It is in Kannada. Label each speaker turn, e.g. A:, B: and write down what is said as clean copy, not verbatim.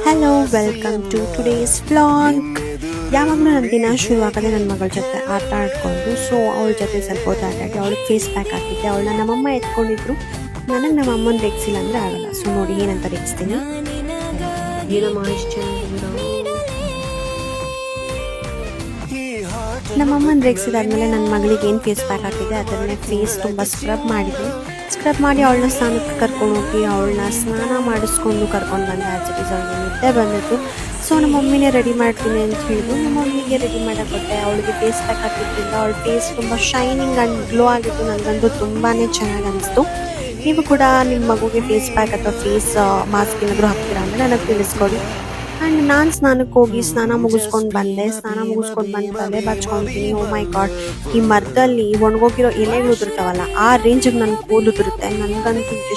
A: Hello, welcome to today's vlog. ಯಾವಾಗಲೂ ನನ್ನ ದಿನ ಶುರುವಾಗದೆ ನನ್ನ ಮಗಳ ಜೊತೆ ಆಟ ಆಡ್ಕೊಂಡು, ಸೊ ಅವಳ ಜೊತೆ ಸ್ವಲ್ಪ ಹೊತ್ತು ಆಟಾಡಿ ಅವಳಿಗೆ ಫೇಸ್ ಪ್ಯಾಕ್ ಹಾಕಿದ್ದೆ. ಅವಳನ್ನ ನಮ್ಮಮ್ಮ ಎತ್ಕೊಂಡಿದ್ರು. ನನಗೆ ನಮ್ಮ ಅಮ್ಮನ ರೇಗಿಸಿಲ್ಲ ಅಂದರೆ ಆಗಲ್ಲ. ಸೊ ನೋಡಿ ಏನಂತ ರೇಗಿಸ್ತೀನಿ. ಏನಮ್ಮ ಇಷ್ಟು ಚೆನ್ನಾಗಿದ್ದೀರಾ? ನಮ್ಮಮ್ಮನ ರೇಗಿಸಿದಾದ್ಮೇಲೆ ನನ್ನ ಮಗಳಿಗೆ ಏನು ಫೇಸ್ ಪ್ಯಾಕ್ ಹಾಕಿದೆ ಅದನ್ನೇ ಫೇಸ್ ತುಂಬ ಸ್ಕ್ರಬ್ ಮಾಡಿದೆ. ಸ್ಕ್ರಬ್ ಮಾಡಿ ಅವಳನ್ನ ಸ್ನಾನಕ್ಕೆ ಕರ್ಕೊಂಡು ಹೋಗಿ ಅವಳನ್ನ ಸ್ನಾನ ಮಾಡಿಸ್ಕೊಂಡು ಕರ್ಕೊಂಡು ಬಂದೆ. ಆ್ಯಕ್ಚುಲಿ ಅವಳಿಗೆ ನಿದ್ದೆ ಬಂದಿತ್ತು. ಸೊ ನಮ್ಮ ಮಮ್ಮಿನೇ ರೆಡಿ ಮಾಡ್ತೀನಿ ಅಂತ ಹೇಳಿದ್ರು. ನಮ್ಮ ಮಮ್ಮಿಗೆ ರೆಡಿ ಮಾಡೋಕೆ ಕೊಟ್ಟೆ. ಅವಳಿಗೆ ಫೇಸ್ ಪ್ಯಾಕ್ ಹಾಕಿದ್ರಿಂದ ಅವಳ ಫೇಸ್ ತುಂಬ ಶೈನಿಂಗ್ ಆ್ಯಂಡ್ ಗ್ಲೋ ಆಗಿತ್ತು. ನನಗಂತೂ ತುಂಬಾ ಚೆನ್ನಾಗಿ ಅನಿಸ್ತು. ನೀವು ಕೂಡ ನಿಮ್ಮ ಮಗುಗೆ ಫೇಸ್ ಪ್ಯಾಕ್ ಅಥವಾ ಫೇಸ್ ಮಾಸ್ಕ್ ಏನಾದರೂ ಹಾಕ್ತೀರಾ ಅಂದರೆ ನನಗೆ ತಿಳಿಸ್ಕೊಡಿ. ಆ್ಯಂಡ್ ನಾನು ಸ್ನಾನಕ್ಕೆ ಹೋಗಿ ಸ್ನಾನ ಮುಗಿಸ್ಕೊಂಡು ಬಂದೆ. ಸ್ನಾನ ಮುಗಿಸ್ಕೊಂಡು ಬಂದು ತಲೆ ಬಾಚ್ಕೊತೀನಿ. ಓ ಮೈ ಗಾಡ್, ಈ ಮರದಲ್ಲಿ ಒಣಗೋಗಿರೋ ಎಲೆಗಳು ಉದುರ್ತಾವಲ್ಲ, ಆ ರೇಂಜಿಗೆ ನನ್ನ ಕೂದಲು ಉದುರುತ್ತೆ. ನನಗಂತೂ ಎಷ್ಟು